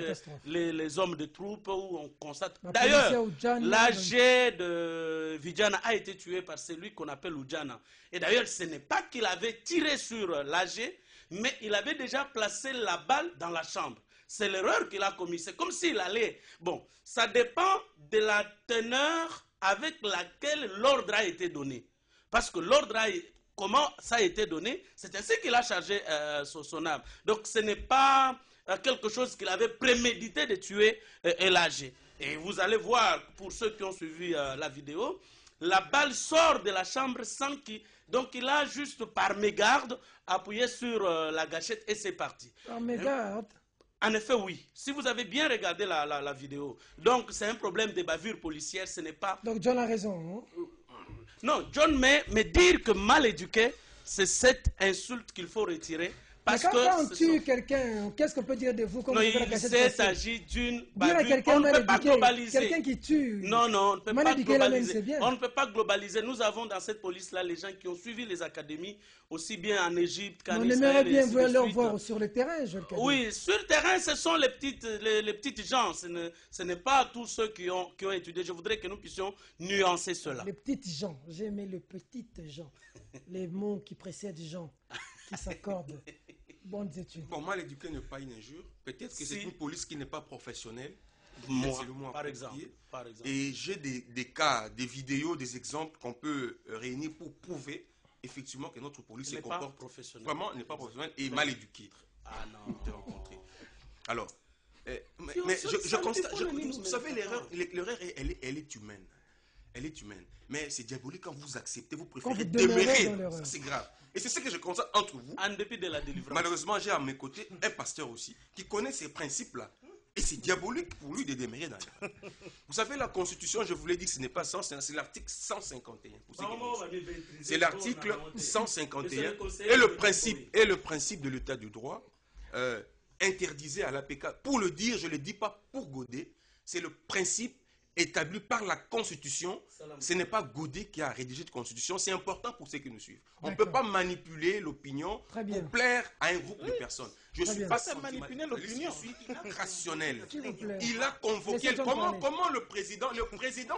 S5: les hommes de troupes où on constate...
S1: La
S5: D'ailleurs, l'AG de Vidjana a été tué par celui qu'on appelle Oudjana. Et d'ailleurs, ce n'est pas qu'il avait tiré sur l'AG, mais il avait déjà placé la balle dans la chambre. C'est l'erreur qu'il a commise. C'est comme s'il allait... Bon, ça dépend de la teneur avec laquelle l'ordre a été donné. Parce que l'ordre a... Comment ça a été donné, c'est ainsi qu'il a chargé son arme. Donc ce n'est pas quelque chose qu'il avait prémédité de tuer l'AG. Et vous allez voir, pour ceux qui ont suivi la vidéo, la balle sort de la chambre sans qu'il... Donc il a juste par mégarde appuyé sur la gâchette et c'est parti.
S1: Par mégarde?
S5: En effet, oui. Si vous avez bien regardé la vidéo. Donc c'est un problème de bavure policière, ce n'est pas...
S1: Donc John a raison, hein?
S5: Non, John, mais dire que mal éduqué, c'est cette insulte qu'il faut retirer. Parce
S1: mais quand on
S5: que
S1: tue quelqu'un, qu'est-ce qu'on peut dire de vous comme
S5: il s'agit d'une bavure.
S1: On
S5: ne peut pas globaliser.
S1: Quelqu'un qui tue.
S5: Non, on ne peut pas globaliser.
S1: Bien.
S5: On ne peut pas globaliser. Nous avons dans cette police-là les gens qui ont suivi les académies, aussi bien en Égypte qu'en Israël.
S1: On aimerait bien leur voir sur le terrain, je le dis.
S5: Oui, sur le terrain, ce sont les petites gens. Ce n'est pas tous ceux qui ont étudié. Je voudrais que nous puissions nuancer cela.
S1: Les petites gens. J'ai aimé les petites gens. Les mots qui précèdent gens, qui s'accordent. Bonnes études.
S4: Bon, mal éduqué n'est pas une injure. Peut-être que c'est une police qui n'est pas professionnelle.
S5: Moi,
S4: c'est le mot
S5: par exemple.
S4: approprié.
S5: Par exemple.
S4: Et j'ai des cas, des vidéos, des exemples qu'on peut réunir pour prouver effectivement que notre police se
S5: n'est pas
S4: comporte
S5: professionnel.
S4: vraiment n'est pas professionnel et mal éduqué.
S5: Ah non.
S4: De rencontrer. Alors, mais
S5: ça
S4: je
S5: ne
S4: constate,
S5: dépend de nous,
S4: vous
S5: mais
S4: savez,
S5: attends.
S4: l'erreur, elle est humaine. Elle est humaine. Mais c'est diabolique quand vous acceptez, vous
S1: Quand
S4: préférez
S1: vous demeurez
S4: demeurer.
S1: dans l'erreur.
S4: Ça, c'est grave. Et c'est ce que je constate entre vous.
S5: En dépit de la délivrance.
S4: Malheureusement, j'ai à mes côtés un pasteur aussi qui connaît ces principes-là. Et c'est diabolique pour lui de demeurer dans l'erreur. Vous savez, la Constitution, je vous l'ai dit, ce n'est pas 151, c'est l'article 151. Pour ceux qui connaissent. C'est l'article 151 et le principe de l'état du droit interdisait à l'APK, pour le dire, je ne le dis pas pour goder, c'est le principe établi par la Constitution. Ce n'est pas Godet qui a rédigé cette Constitution, c'est important pour ceux qui nous suivent. On ne peut pas manipuler l'opinion pour plaire à un groupe de personnes. Je ne suis pas
S2: manipuler l'opinion.
S4: Je suis rationnel.
S1: S'il vous plaît.
S4: Il a convoqué.
S1: Laissez John parler.
S4: Comment le président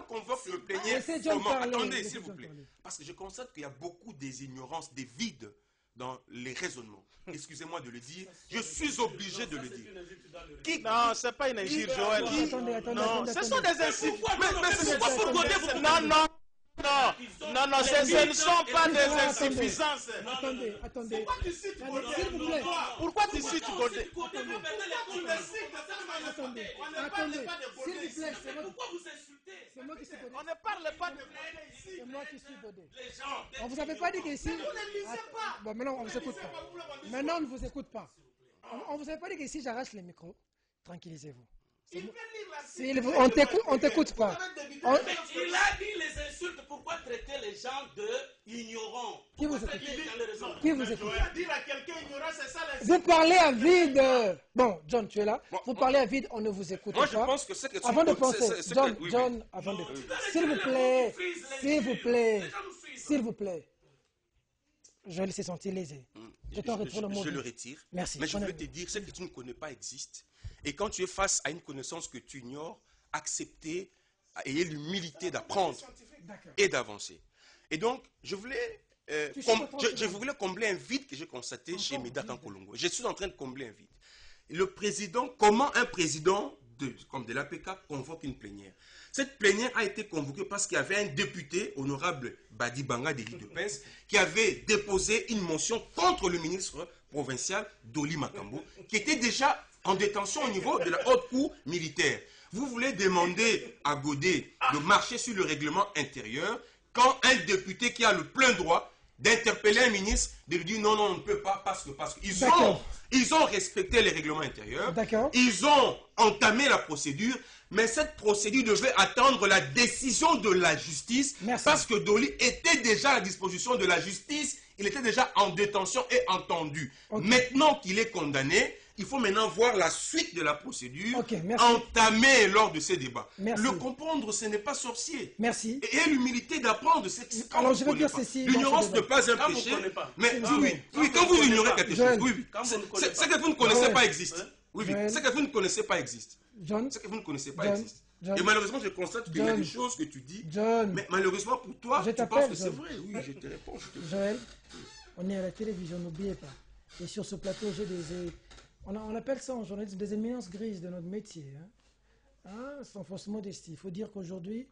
S4: convoque le plénier?
S1: Laissez John
S4: Comment?
S1: parler.
S4: Attendez,
S1: Laissez
S4: s'il vous
S1: John
S4: plaît.
S1: parler.
S4: Parce que je constate qu'il y a beaucoup des ignorances, des vides dans les raisonnements. Excusez-moi de le dire, je suis obligé de le dire.
S2: Non, c'est pas une injure, Joël. Non, ce sont des insultes.
S4: Mais
S2: Pourquoi pour Godet vous... Non, ce ne sont pas des insuffisances.
S1: Attendez.
S2: Pourquoi tu cites Godet?
S1: S'il vous plaît.
S2: Pourquoi tu cites Godet?
S1: Attendez. S'il vous plaît, c'est moi. C'est moi qui suis Godet.
S2: On ne parle pas de Godet ici.
S1: C'est moi qui suis Godet. On vous avait pas dit qu'ici... Bon, maintenant, on ne vous écoute pas. Maintenant, on ne vous écoute pas. On vous avait pas dit qu'ici, j'arrache les micros. Tranquillisez-vous. On t'écoute pas.
S5: Il a dit les insultes. Pourquoi traiter les gens de ignorants?
S1: Qui vous écoute? Qui vous écoute?
S2: Dire à quelqu'un ignorant, c'est ça les...
S1: Vous parlez à vide. Bon, John, tu es là. Vous parlez à vide, on ne vous écoute
S4: Moi,
S1: pas.
S4: je pense que c'est que tu...
S1: Avant de penser, John,
S4: oui.
S1: avant de... S'il vous plaît. Je vais laisser sentir lésé. Je
S4: le retire.
S1: Merci.
S4: Mais je veux te dire, ce que tu ne connais pas existe. Et quand tu es face à une connaissance que tu ignores, accepter, ayez l'humilité d'apprendre et d'avancer. Et donc, je voulais combler un vide que j'ai constaté chez Médatan Kolongo. Je suis en train de combler un vide. Le président, comment un président comme de l'APK convoque une plénière? Cette plénière a été convoquée parce qu'il y avait un député, honorable Badi Banga de l'île de Prince, qui avait déposé une motion contre le ministre provincial Doli Makambo, qui était déjà en détention au niveau de la haute cour militaire. Vous voulez demander à Godet de marcher sur le règlement intérieur quand un député qui a le plein droit d'interpeller un ministre, de lui dire non, on ne peut pas parce qu'ils ont respecté les règlements intérieurs, ils ont entamé la procédure, mais cette procédure devait attendre la décision de la justice parce que Doli était déjà à la disposition de la justice, il était déjà en détention et entendu. Maintenant qu'il est condamné, il faut maintenant voir la suite de la procédure entamée lors de ces débats. Le comprendre, ce n'est pas sorcier.
S1: Merci.
S4: Et l'humilité d'apprendre, c'est
S1: alors je veux dire ceci.
S4: L'ignorance n'est pas un péché. Mais oui, quand vous ignorez quelque chose, c'est que vous ne connaissez pas existe. Oui, c'est que vous ne connaissez pas existe. C'est que vous ne connaissez pas existe. Et malheureusement, je constate qu'il y a des choses que tu dis. Mais malheureusement pour toi, tu penses que c'est vrai. Oui, je te réponds.
S1: Joël, on est à la télévision, n'oubliez pas. Et sur ce plateau, j'ai des... On appelle ça en journalisme des éminences grises de notre métier. Sans fausse modestie. Il faut dire qu'aujourd'hui,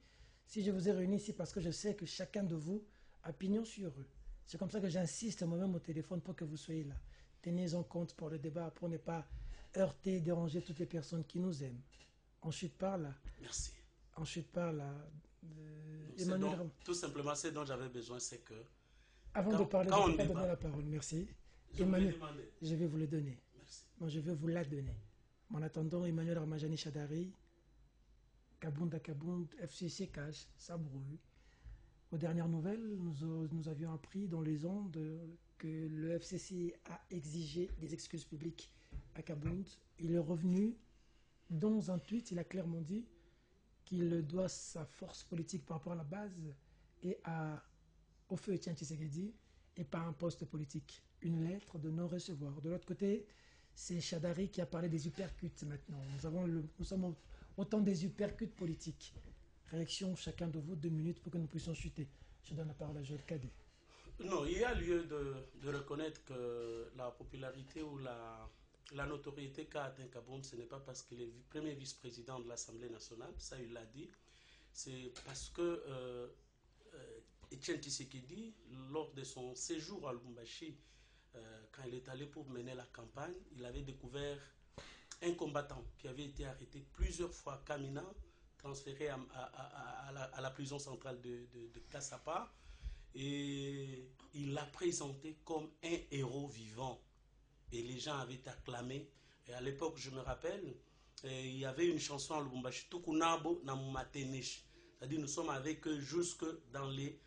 S1: si je vous ai réunis ici, parce que je sais que chacun de vous a pignon sur eux. C'est comme ça que j'insiste moi-même au téléphone pour que vous soyez là. Tenez en compte pour le débat, pour ne pas heurter, déranger toutes les personnes qui nous aiment. Ensuite par là.
S5: Merci.
S1: Ensuite par là.
S5: Tout simplement, ce dont j'avais besoin, c'est que...
S1: Avant de parler, je vais donner la parole. Merci. Emmanuel, je vais vous le donner. Moi, je veux vous la donner. En attendant, Emmanuel Ramajani Chadari, Kabound, FCC Cash, ça brouille. Aux dernières nouvelles, nous avions appris dans les ondes que le FCC a exigé des excuses publiques à Kabound. Il est revenu dans un tweet, il a clairement dit qu'il doit sa force politique par rapport à la base et au feu Etienne Tshisekedi et pas un poste politique. Une lettre de non-recevoir. De l'autre côté, c'est Chadari qui a parlé des uppercuts maintenant. Nous sommes autant des uppercuts politiques. Réaction, chacun de vous, 2 minutes pour que nous puissions chuter. Je donne la parole à Joël Cadet.
S5: Non, il y a lieu de reconnaître que la popularité ou la notoriété qu'a atteint Kabound, ce n'est pas parce qu'il est premier vice-président de l'Assemblée nationale, ça il l'a dit, c'est parce que Etienne Tshisekedi, lors de son séjour à Lubumbashi, quand il est allé pour mener la campagne, il avait découvert un combattant qui avait été arrêté plusieurs fois, Kamina, transféré à la prison centrale de Kassapa, et il l'a présenté comme un héros vivant. Et les gens avaient acclamé. Et à l'époque, je me rappelle, il y avait une chanson à Lubumbashi, Tukunabo Namumatenesh. C'est-à-dire, nous sommes avec eux jusque dans les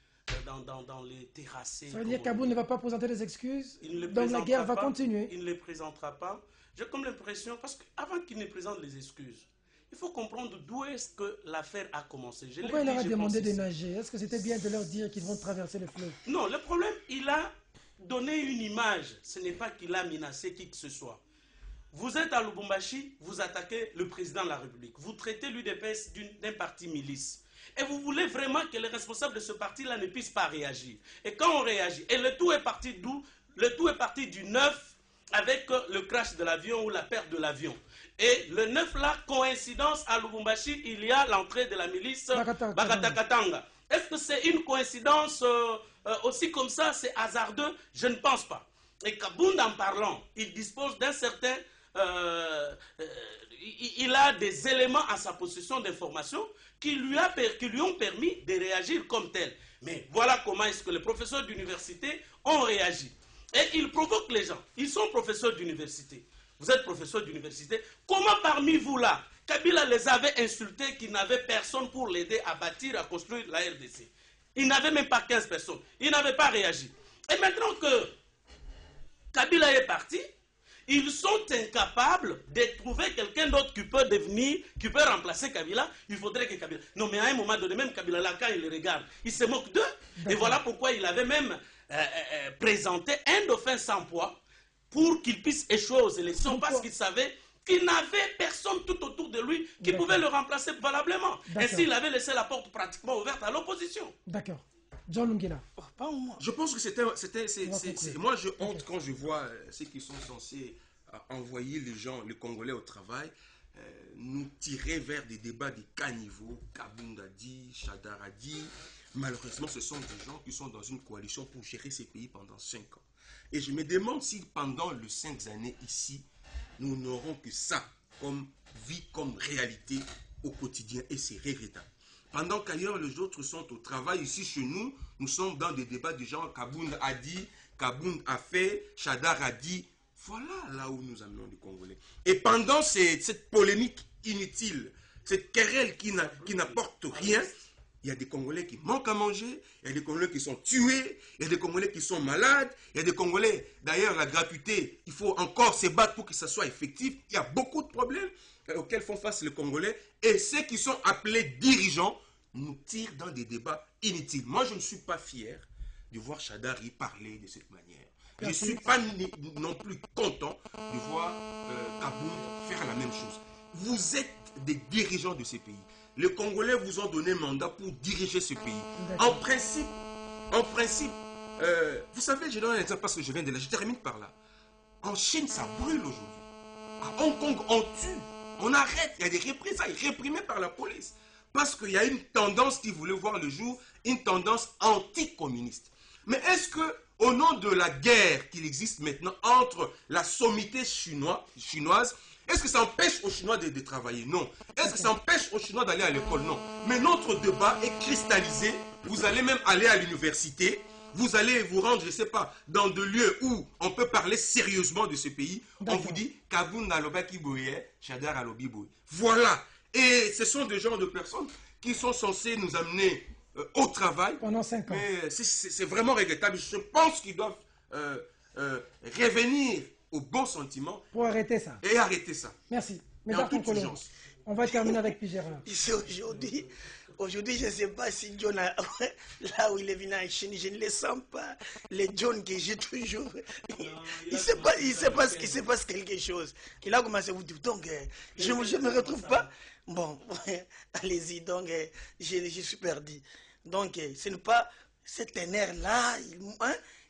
S5: terrassés.
S1: Ça veut dire qu'Kabound ne va pas présenter des excuses,
S5: donc
S1: la guerre va continuer.
S5: Il ne les présentera pas. J'ai comme l'impression, parce qu'avant qu'il ne présente les excuses, il faut comprendre d'où est-ce que l'affaire a commencé.
S1: Pourquoi il leur a demandé de nager? Est-ce que c'était bien de leur dire qu'ils vont traverser le fleuve?
S5: Non, le problème, il a donné une image. Ce n'est pas qu'il a menacé qui que ce soit. Vous êtes à Lubumbashi, vous attaquez le président de la République. Vous traitez l'UDPS d'un parti milice. Et vous voulez vraiment que les responsables de ce parti-là ne puissent pas réagir. Et quand on réagit, et le tout est parti d'où? Le tout est parti du 9 avec le crash de l'avion ou la perte de l'avion. Et le 9 là, coïncidence, à Lubumbashi, il y a l'entrée de la milice Bagatakatanga. Est-ce que c'est une coïncidence aussi comme ça, c'est hasardeux? Je ne pense pas. Et Kabound, en parlant, il dispose d'un certain... il a des éléments à sa possession d'information qui lui ont permis de réagir comme tel. Mais voilà comment est-ce que les professeurs d'université ont réagi. Et ils provoquent les gens. Ils sont professeurs d'université. Vous êtes professeur d'université. Comment parmi vous là, Kabila les avait insultés qu'il n'avait personne pour l'aider à bâtir, à construire la RDC? Il n'avait même pas 15 personnes. Il n'avait pas réagi. Et maintenant que Kabila est parti, ils sont incapables de trouver quelqu'un d'autre qui peut devenir, qui peut remplacer Kabila. Il faudrait que Kabila... Non, mais à un moment donné, même Kabila, là, quand il les regarde, il se moque d'eux. Et voilà pourquoi il avait même présenté un dauphin sans poids pour qu'il puisse échouer aux élections, parce qu'il savait qu'il n'avait personne tout autour de lui qui pouvait le remplacer valablement. Ainsi, il avait laissé la porte pratiquement ouverte à l'opposition.
S1: D'accord. John Lungila.
S4: Je pense que c'était... Moi, je honte quand je vois ceux qui sont censés envoyer les gens, les Congolais au travail, nous tirer vers des débats de caniveau. Kabound a dit, Chadar a dit. Malheureusement, ce sont des gens qui sont dans une coalition pour gérer ces pays pendant 5 ans. Et je me demande si pendant les 5 années ici, nous n'aurons que ça comme vie, comme réalité au quotidien. Et c'est regrettable. Pendant qu'ailleurs les autres sont au travail, ici chez nous, nous sommes dans des débats du genre Kabound a dit, Kabound a fait, Chadar a dit. Voilà là où nous amenons les Congolais. Et pendant cette polémique inutile, cette querelle qui n'apporte rien, il y a des Congolais qui manquent à manger, il y a des Congolais qui sont tués, il y a des Congolais qui sont malades, il y a des Congolais, d'ailleurs la gratuité, il faut encore se battre pour que ça soit effectif. Il y a beaucoup de problèmes auxquels font face les Congolais, et ceux qui sont appelés dirigeants nous tirent dans des débats inutiles. Moi, je ne suis pas fier de voir Chadar y parler de cette manière. Je ne suis pas non plus content de voir Kabound faire la même chose. Vous êtes des dirigeants de ces pays. Les Congolais vous ont donné mandat pour diriger ce pays. En principe, vous savez, je donne un exemple parce que je viens de là. Je termine par là. En Chine, ça brûle aujourd'hui. À Hong Kong, on tue. On arrête. Il y a des représailles réprimées par la police. Parce qu'il y a une tendance qui voulait voir le jour, une tendance anticommuniste. Mais est-ce que, au nom de la guerre qu'il existe maintenant entre la sommité chinoise, est-ce que ça empêche aux Chinois de travailler? Non. Est-ce que ça empêche aux Chinois d'aller à l'école? Non. Mais notre débat est cristallisé. Vous allez même aller à l'université. Vous allez vous rendre, je ne sais pas, dans des lieux où on peut parler sérieusement de ce pays. On vous dit, Kabound alobaki boye, Chadar alobi boye. Voilà. Et ce sont des genres de personnes qui sont censées nous amener au travail.
S1: Pendant 5 ans.
S4: Mais c'est vraiment regrettable. Je pense qu'ils doivent revenir au bon sentiment.
S1: Pour arrêter ça.
S4: Et arrêter ça.
S1: Merci.
S4: Mais en toute urgence.
S1: On va terminer avec Pigera.
S3: Aujourd'hui, je ne sais pas si John, là où il est venu en Chine, je ne le sens pas. Les John que j'ai toujours. Il se passe quelque chose. Il a commencé à vous dire, donc, je ne me retrouve pas. Bon, allez-y, donc, je suis perdu. Donc, ce n'est pas cet air-là,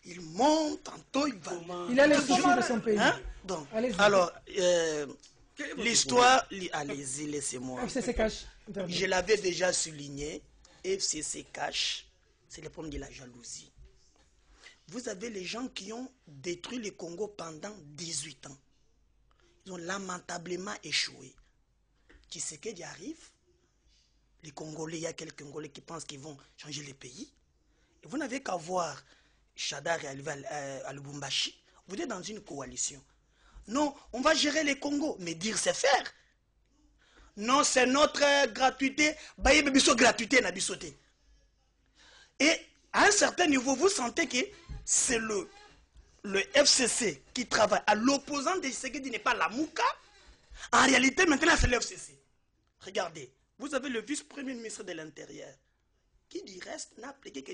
S3: Il monte, tantôt il va...
S1: Il a les soucis de son pays.
S3: Hein? Donc, alors, l'histoire... Allez-y, laissez-moi.
S1: FCC cache.
S3: Je l'avais déjà souligné. FCC cache, c'est le problème de la jalousie. Vous avez les gens qui ont détruit le Congo pendant 18 ans. Ils ont lamentablement échoué. Tshisekedi arrive. Les Congolais, il y a quelques Congolais qui pensent qu'ils vont changer le pays. Et vous n'avez qu'à voir Chadar arriver à Lubumbashi. Vous êtes dans une coalition. Non, on va gérer les Congos. Mais dire, c'est faire. Non, c'est notre gratuité. Gratuité n'a sauté. Et à un certain niveau, vous sentez que c'est le FCC qui travaille à l'opposant de ce qui n'est pas la Mouka. En réalité, maintenant, c'est le FCC. Regardez, vous avez le vice-premier ministre de l'Intérieur qui, du reste, n'a appliqué que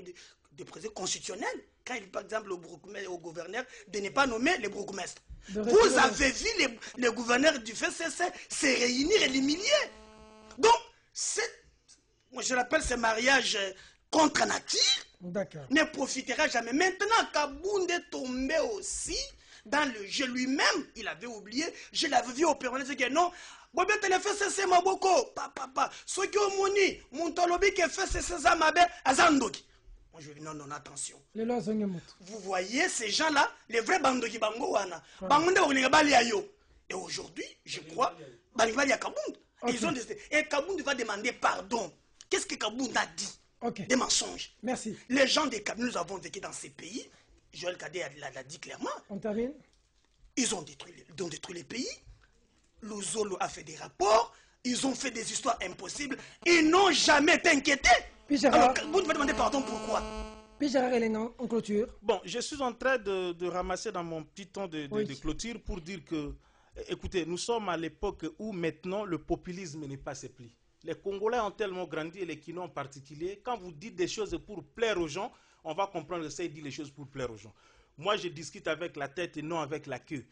S3: des procédures constitutionnelles. Quand il, par exemple, au gouverneur de ne pas nommer les bourgmestres. Vous avez vu les gouverneurs du FCC se réunir et l'humilier. Donc, moi je l'appelle ce mariage contre nature. Ne profitera jamais. Maintenant, Kabound est tombé aussi dans le jeu lui-même. Il avait oublié. Je l'avais vu au Pérou. Il dit que non. Bon, bien, le FCC Maboko. Papa. Ceux qui ont moni, mon talobi qui fait FCC Zamabe, Azandoki. Moi, je dis non, attention. Vous voyez ces gens-là, les vrais bandoki bangowana. Bangonde Baliayo. Et aujourd'hui, je crois, Bali à Kabound. Ils ont décidé. Et Kabound va demander pardon. Qu'est-ce que Kabound a dit? Des mensonges.
S1: Merci.
S3: Les gens des Kabound, nous avons vécu dans ces pays. Joël Cadet l'a dit clairement.
S1: On termine.
S3: Ils ont détruit les pays. Luzolo a fait des rapports. Ils ont fait des histoires impossibles. Ils n'ont jamais été inquiétés. Alors, Kabound va demander pardon pourquoi?
S1: Puis Gérard Héléna, en clôture.
S2: Bon, je suis en train de ramasser dans mon petit temps de clôture pour dire que, écoutez, nous sommes à l'époque où maintenant le populisme n'est pas ses plis. Les Congolais ont tellement grandi, et les Kinois en particulier. Quand vous dites des choses pour plaire aux gens, on va comprendre que ça dit les choses pour plaire aux gens. Moi, je discute avec la tête et non avec la queue.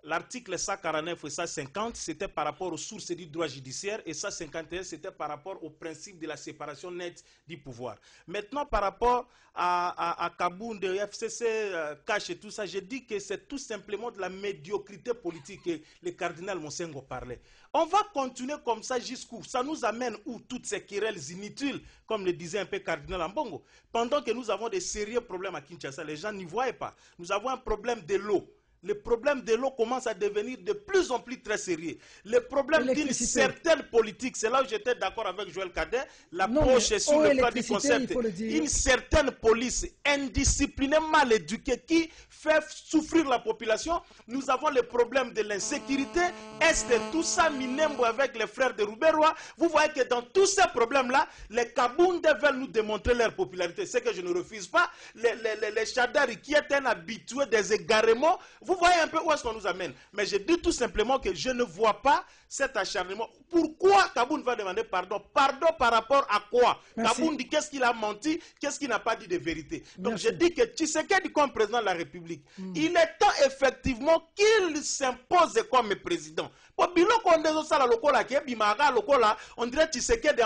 S2: L'article 149 et 150, c'était par rapport aux sources du droit judiciaire, et 151, c'était par rapport au principe de la séparation nette du pouvoir. Maintenant, par rapport à Kabound, FCC, Cash et tout ça, je dis que c'est tout simplement de la médiocrité politique que le cardinal Monsengo parlait. On va continuer comme ça jusqu'où? Ça nous amène où? Toutes ces querelles inutiles, comme le disait un peu cardinal Ambongo. Pendant que nous avons des sérieux problèmes à Kinshasa, les gens n'y voient pas. Nous avons un problème de l'eau. Le problème de l'eau commence à devenir de plus en plus très sérieux. Le problème d'une certaine politique, c'est là où j'étais d'accord avec Joël Cadet, l'approche est sur le plan du concept. Une certaine police indisciplinée, mal éduquée, qui fait souffrir la population. Nous avons le problème de l'insécurité. Est tout ça, Minembo avec les frères de Rouberois. Vous voyez que dans tous ces problèmes-là, les Kaboundés veulent nous démontrer leur popularité. C'est que je ne refuse pas. Les Chadari, qui est un habitué des égarements, vous voyez un peu où est-ce qu'on nous amène. Mais je dis tout simplement que je ne vois pas cet acharnement. Pourquoi Kabound va demander pardon? Pardon par rapport à quoi? Kabound dit qu'est-ce qu'il a menti, qu'est-ce qu'il n'a pas dit de vérité. Donc je dis que Tshisekedi comme président de la République, il est temps effectivement qu'il s'impose comme président. On dirait Tshisekedi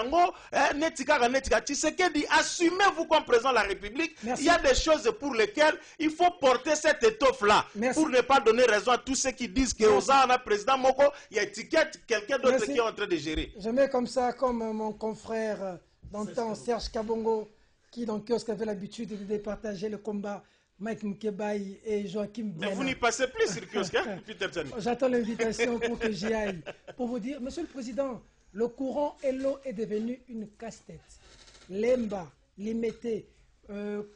S2: Tshisekedi, assumez-vous comme président de la République. Il y a des choses pour lesquelles il faut porter cette étoffe-là. Pour ne pas donner raison à tous ceux qui disent que Ozana, président Moko, il y a étiquette quelqu'un d'autre qui est en train de gérer.
S1: Je mets comme ça, comme mon confrère d'antan, Serge Kabongo, qui dans le kiosque avait l'habitude de départager le combat, Mike Mkebaï et Joachim Biana.
S2: Mais vous n'y passez plus sur le kiosque, hein, Peter Tchani.
S1: J'attends l'invitation pour que j'y aille. Pour vous dire, Monsieur le Président, le courant et l'eau est devenu une casse-tête. Lemba, Limete,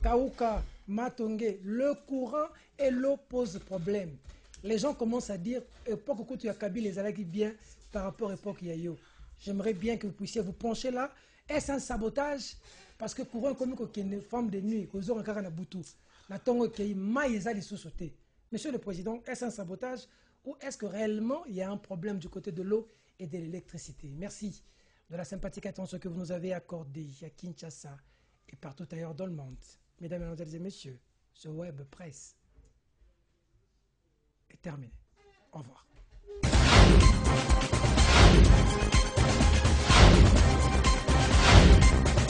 S1: Kauka, Matonge, le courant et l'eau posent problème. Les gens commencent à dire, époque où tu as Kabila les alaki bien par rapport à l'époque Yayo. J'aimerais bien que vous puissiez vous pencher là. Est-ce un sabotage? Parce que courant comme une femme de nuit, aux heures en Boutou, la tongue qui maïsa les sous-sautés. Monsieur le Président, est-ce un sabotage ou est-ce que réellement il y a un problème du côté de l'eau et de l'électricité? Merci de la sympathique attention que vous nous avez accordée à Kinshasa et partout ailleurs dans le monde. Mesdames, et messieurs, ce web presse est terminé. Au revoir.